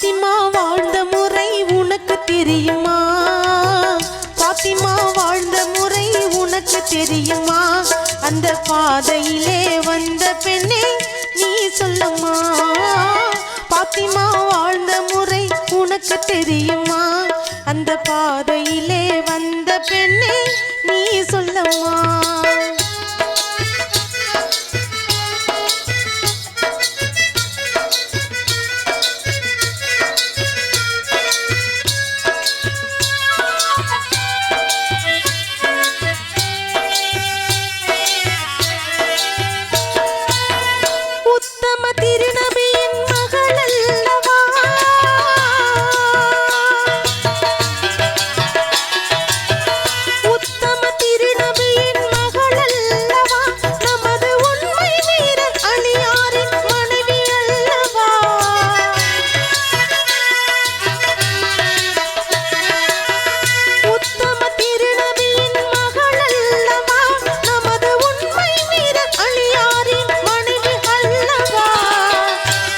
பாத்திமா வாழ்ந்த முறை உனக்கு தெரியுமா? பாத்திமா வாழ்ந்த முறை உனக்கு தெரியுமா? அந்த பாதையிலே வந்த பெண்ணே நீ சொல்லம்மா. பாத்திமா வாழ்ந்த முறை உனக்கு தெரியுமா? அந்த பாதையிலே வந்த பெண்ணே நீ சொல்லம்மா.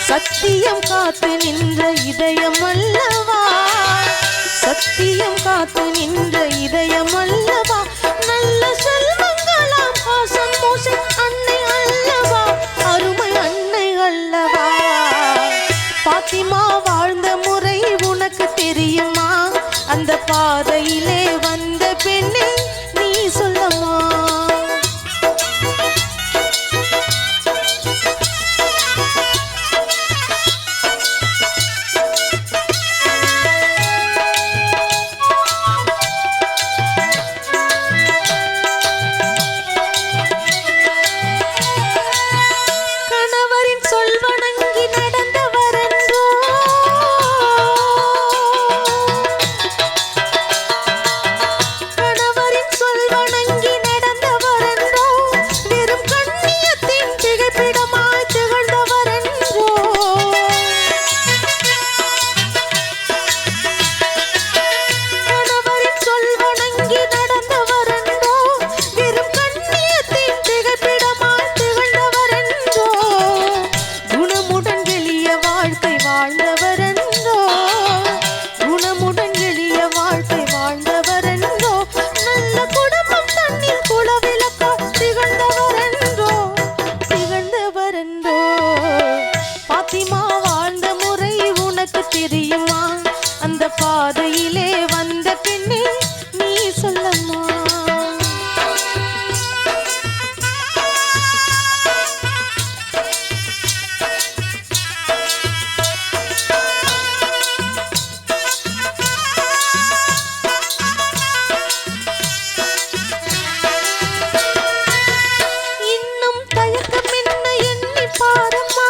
சத்தியம் காத்து நின்ற இதயம் அல்லவா? சத்தியம் காத்து நின்ற இதயம் அல்லவா? நல்ல செல்வங்களாம் பாசம் மூசி அன்னை அல்லவா? அருமை அன்னை அல்லவா? பாத்திமா வாழ்ந்த முறை உனக்கு தெரியுமா? அந்த பாதையிலே வந்த பெண்ணே நீ சொல்லம்மா. தெரியுமா? அந்த பாதையிலே வந்த பெண்ணே நீ சொல்லம்மா. இன்னும் தயக்கம் என்ன எண்ணி பாரம்மா.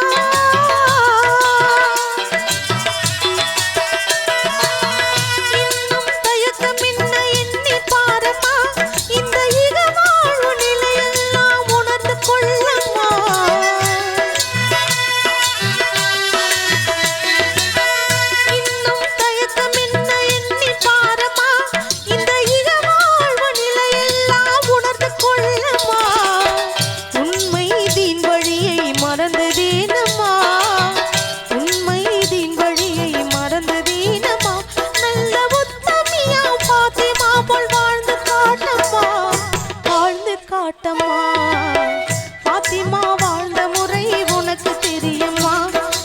பாத்திமா வாழ்ந்த முறை உனக்கு தெரியுமா?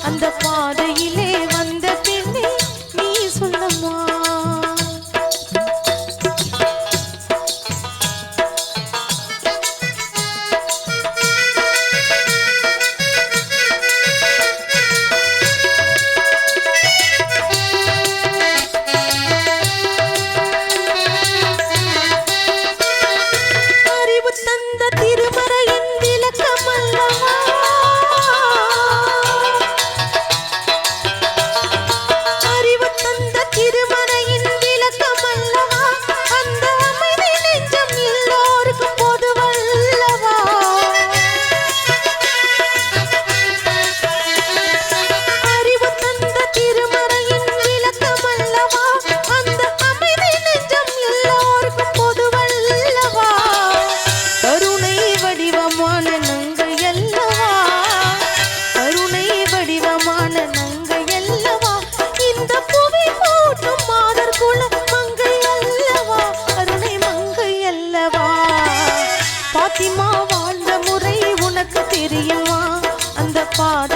அந்த பாதையிலே வந்த பெண்ணே நீ சொல்லம்மா. அறிவு தந்த திருமறை பாத